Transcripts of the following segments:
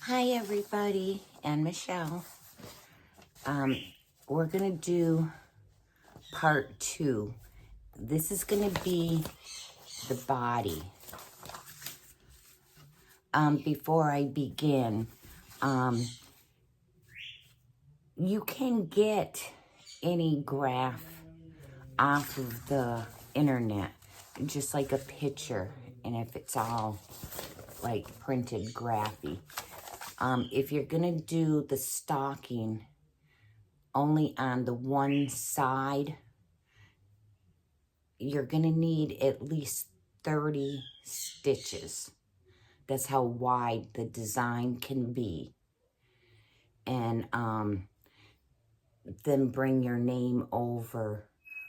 Hi everybody, and Michelle. We're gonna do part 2. This is gonna be the body. Before I begin, you can get any graph off of the internet, just like a picture, and if it's all like printed graphy. If you're gonna do the stocking only on the one side, you're gonna need at least 30 stitches. That's how wide the design can be. And then bring your name over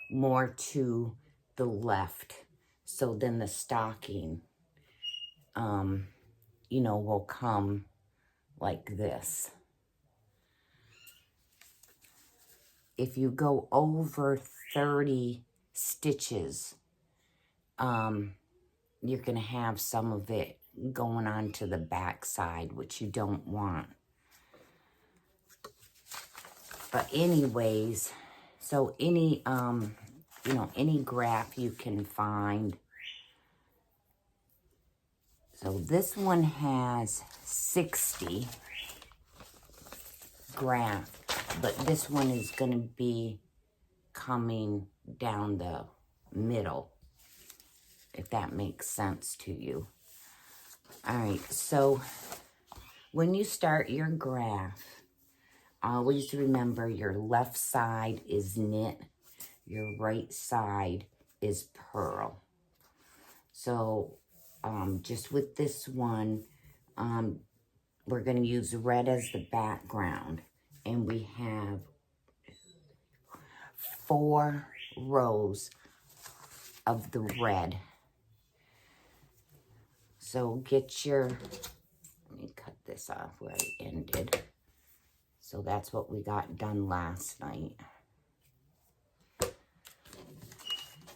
more to the left. So then the stocking, will come like this. If you go over 30 stitches, you're going to have some of it going on to the back side, which you don't want. But anyways, so any, any graph you can find. So this one has 60 graph, but this one is going to be coming down the middle, if that makes sense to you. All right, so when you start your graph, always remember your left side is knit, your right side is purl. So just with this one, we're going to use red as the background, and we have 4 rows of the red. So get your, let me cut this off where I ended. So that's what we got done last night.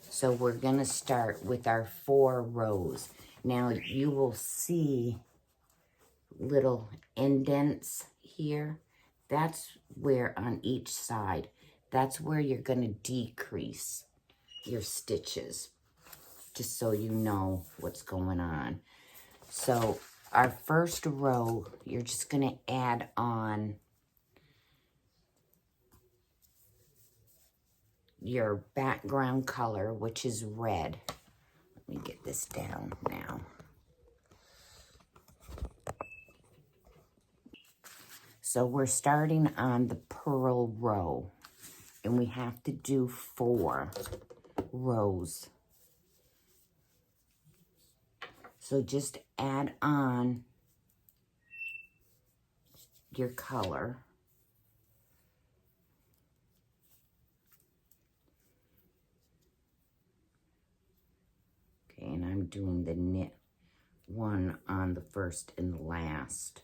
So we're going to start with our 4 rows. Now you will see little indents here. That's where on each side, that's where you're going to decrease your stitches, just so you know what's going on. So our first row, you're just going to add on your background color, which is red. Let me get this down now. So we're starting on the purl row, and we have to do 4 rows. So just add on your color. Okay, and I'm doing the knit one on the first and the last.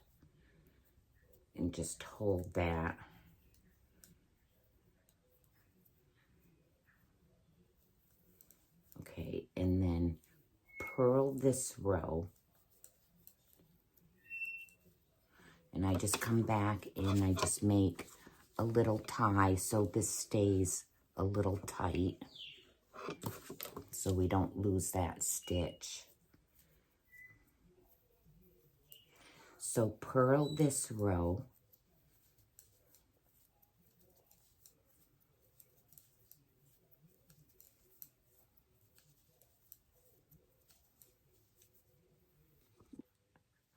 And just hold that. Okay, and then purl this row. And I just come back and I just make a little tie so this stays a little tight, so we don't lose that stitch. So purl this row.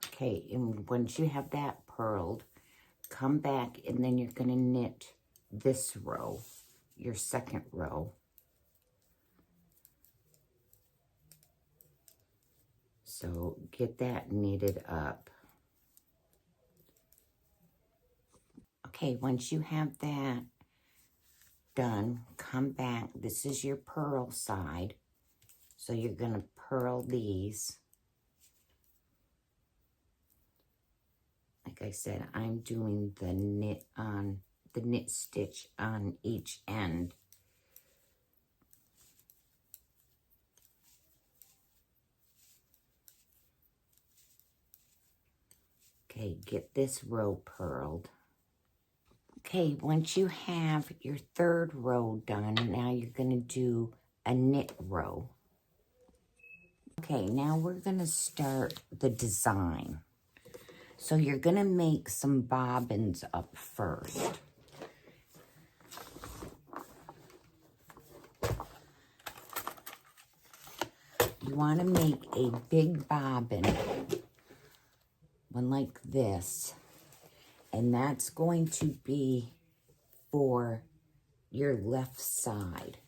Okay, and once you have that purled, come back and then you're going to knit this row, your second row. So get that knitted up. Okay, once you have that done, come back. This is your purl side. So you're going to purl these. Like I said, I'm doing the knit stitch on each end. Okay, get this row purled. Okay, once you have your third row done, now you're going to do a knit row. Okay, now we're going to start the design. So you're going to make some bobbins up first. You want to make a big bobbin, one like this, and that's going to be for your left side.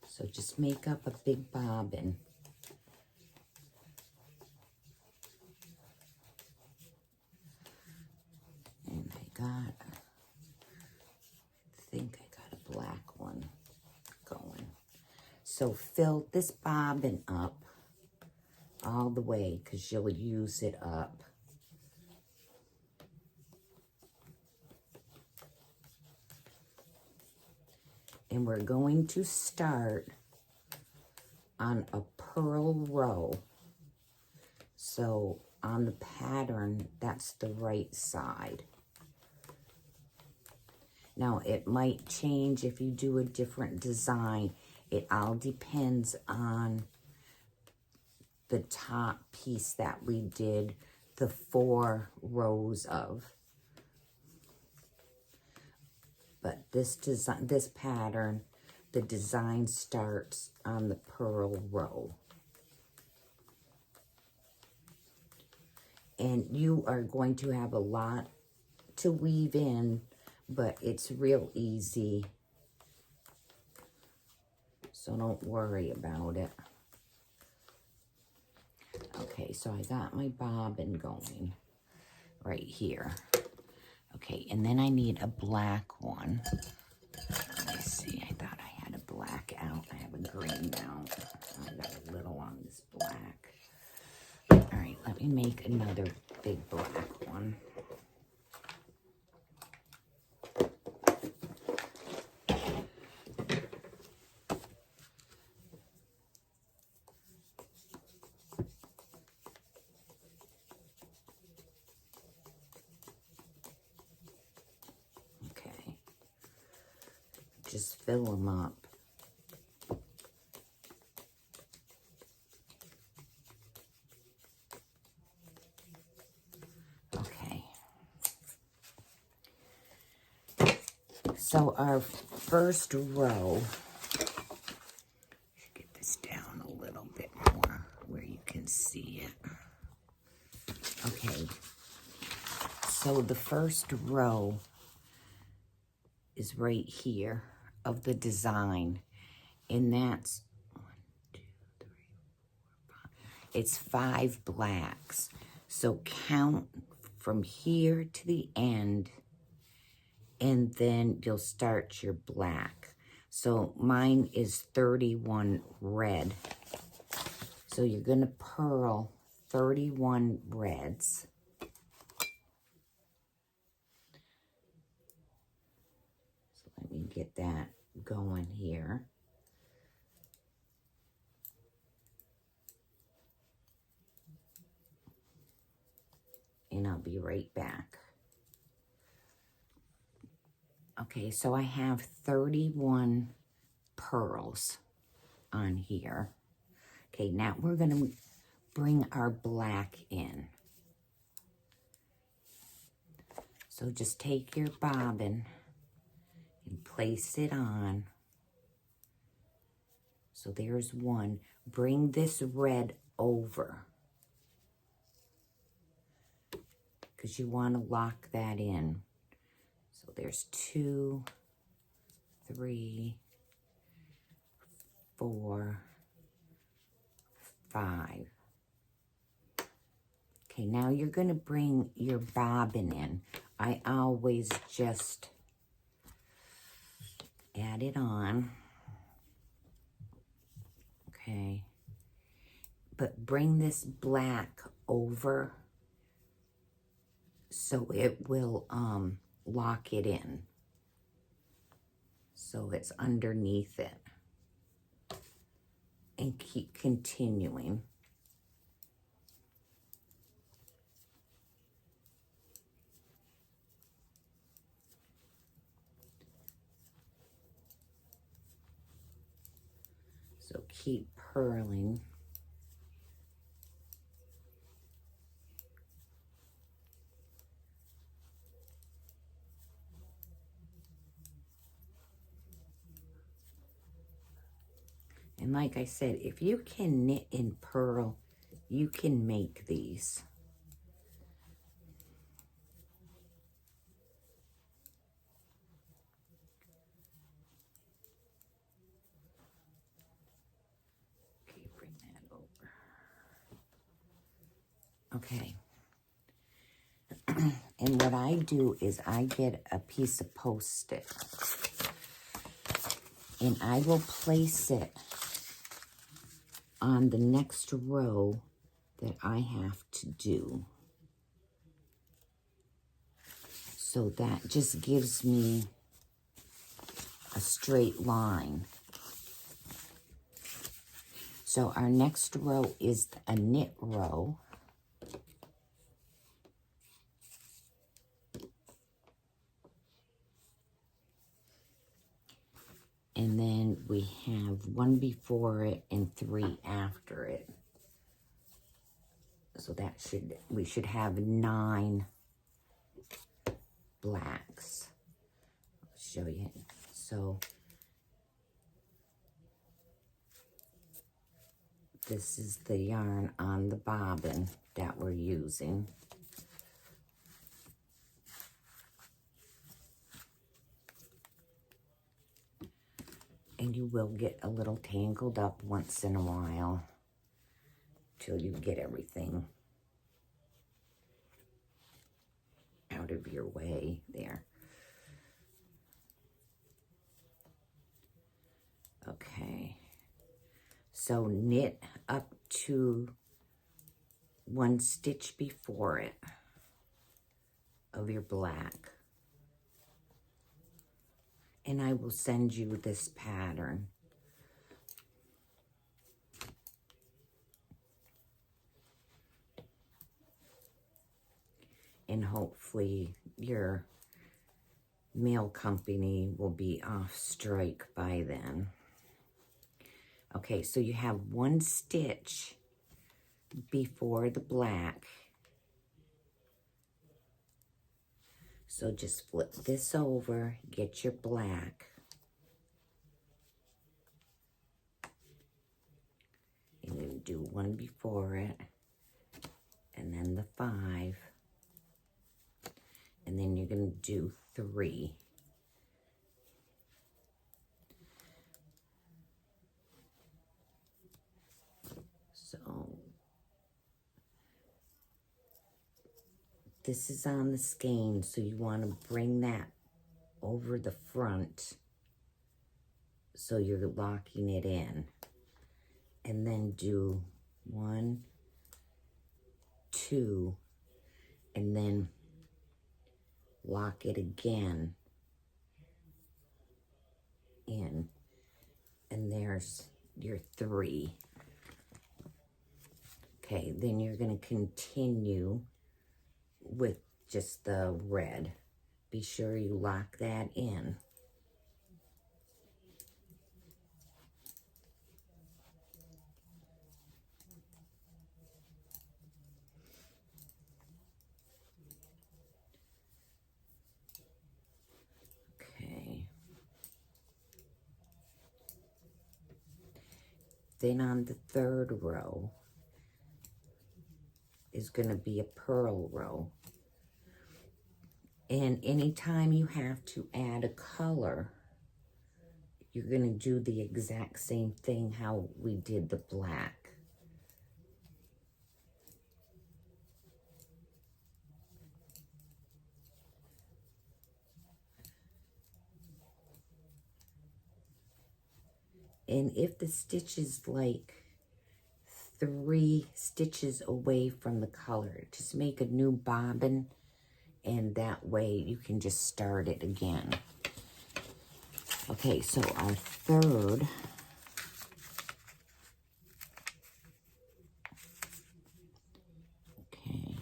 So just make up a big bobbin. And I think I got a black one going. So fill this bobbin up all the way because you'll use it up. And we're going to start on a purl row. So on the pattern, that's the right side. Now it might change if you do a different design. It all depends on the top piece that we did the 4 rows of. But this design, this pattern, the design starts on the purl row. And you are going to have a lot to weave in, but it's real easy. So don't worry about it. Okay, so I got my bobbin going right here. Okay, and then I need a black one. Let me see, I thought I had a black out. I have a green now. I got a little on this black. All right, let me make another big black one. Okay, just fill them up. So our first row, get this down a little bit more where you can see it. Okay, so the first row is right here of the design, and that's 1, 2, 3, 4, 5. It's 5 blacks. So count from here to the end, and then you'll start your black. So mine is 31 red. So you're going to purl 31 reds. So let me get that going here. And I'll be right back. Okay, so I have 31 pearls on here. Okay, now we're going to bring our black in. So just take your bobbin and place it on. So there's one. Bring this red over, because you want to lock that in. So there's 2, 3, 4, 5. Okay, now you're going to bring your bobbin in. I always just add it on. Okay. But bring this black over so it will lock it in. So it's underneath it. And keep continuing. keep purling. And like I said, if you can knit and purl, you can make these. Okay, bring that over. Okay. And what I do is I get a piece of Post-it. And I will place it on the next row that I have to do. So that just gives me a straight line. So our next row is a knit row. And then we have 1 before it and 3 after it. So that we should have 9 blacks. I'll show you. So this is the yarn on the bobbin that we're using. And you will get a little tangled up once in a while till you get everything out of your way there. Okay. So knit up to 1 stitch before it of your black. And I will send you this pattern. And hopefully your mail company will be off strike by then. Okay, so you have 1 stitch before the black. So just flip this over, get your black. And you do 1 before it, and then the 5. And then you're going to do 3. So this is on the skein, so you want to bring that over the front so you're locking it in. And then do 1, 2, and then lock it again in. And there's your 3. Okay, then you're going to continue with just the red. Be sure you lock that in. Okay. Then on the 3rd row is going to be a purl row. And anytime you have to add a color, you're going to do the exact same thing how we did the black. And if the stitch is like 3 stitches away from the color, just make a new bobbin, and that way you can just start it again. Okay, so our 3rd okay,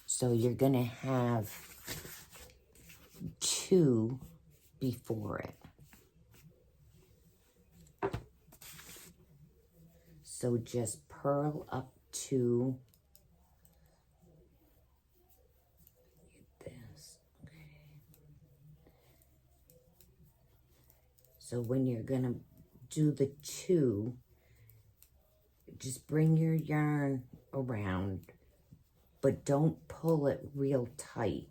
so you're gonna have 2 before it. So just purl up to this. Okay. So when you're gonna do the 2, just bring your yarn around, but don't pull it real tight.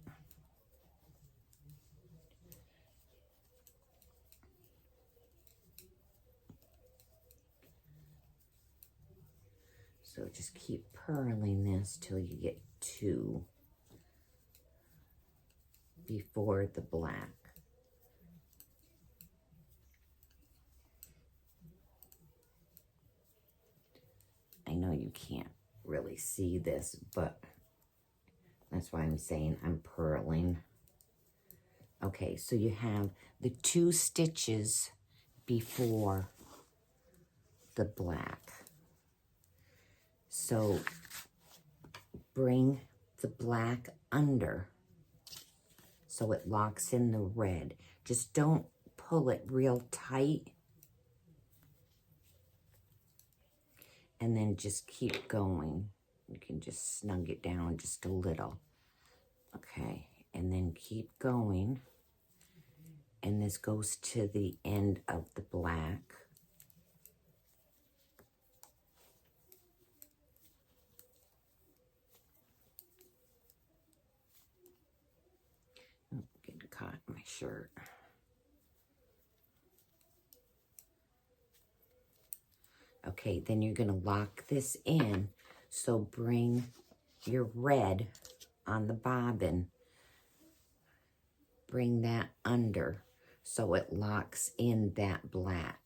So just keep purling this till you get 2 before the black. I know you can't really see this, but that's why I'm saying I'm purling. Okay, so you have the 2 stitches before the black. So bring the black under so it locks in the red. Just don't pull it real tight. And then just keep going. You can just snug it down just a little. Okay, and then keep going. And this goes to the end of the black. Oh, getting caught in my shirt. Okay, then you're gonna lock this in. So bring your red on the bobbin, bring that under so it locks in that black.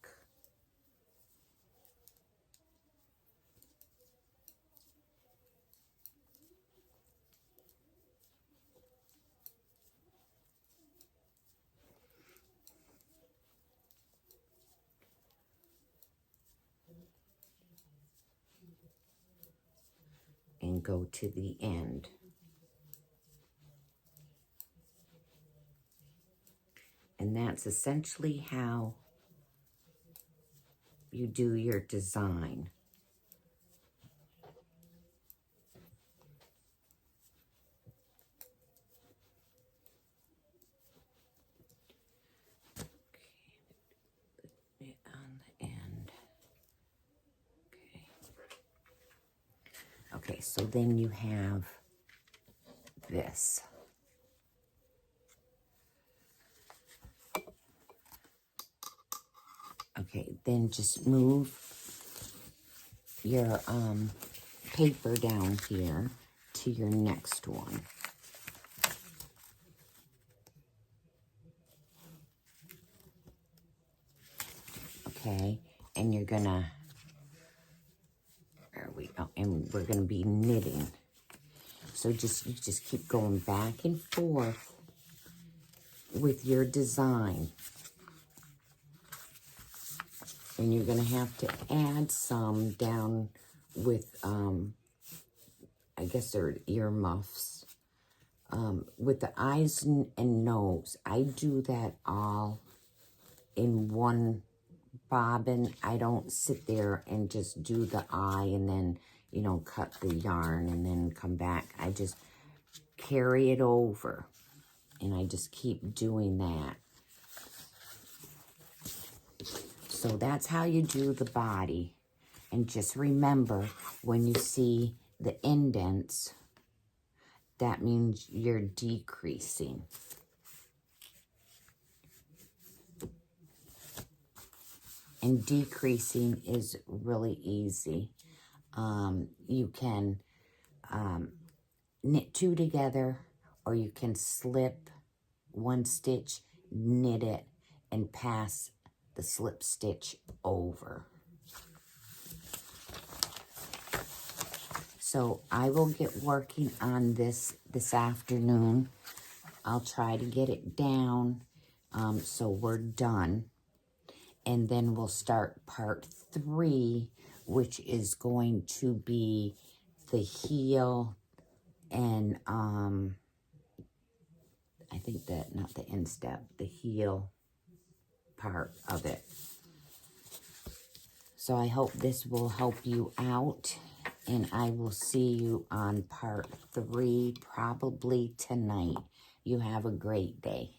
And go to the end. And that's essentially how you do your design. Okay, on the end. Okay. Okay, so then you have this. Okay, then just move your paper down here to your next one. Okay, and you're gonna, there we go, and we're gonna be knitting. So you just keep going back and forth with your design. And you're gonna have to add some down with, I guess they're earmuffs. With the eyes and nose, I do that all in one bobbin. I don't sit there and just do the eye and then, you know, cut the yarn and then come back. I just carry it over and I just keep doing that. So that's how you do the body. And just remember, when you see the indents, that means you're decreasing. And decreasing is really easy. You can knit 2 together, or you can slip 1 stitch, knit it, and pass the slip stitch over. So I will get working on this afternoon. I'll try to get it down so we're done. And then we'll start part 3, which is going to be the heel and I think that, not the instep, the heel part of it. So I hope this will help you out. And I will see you on part 3 probably tonight. You have a great day.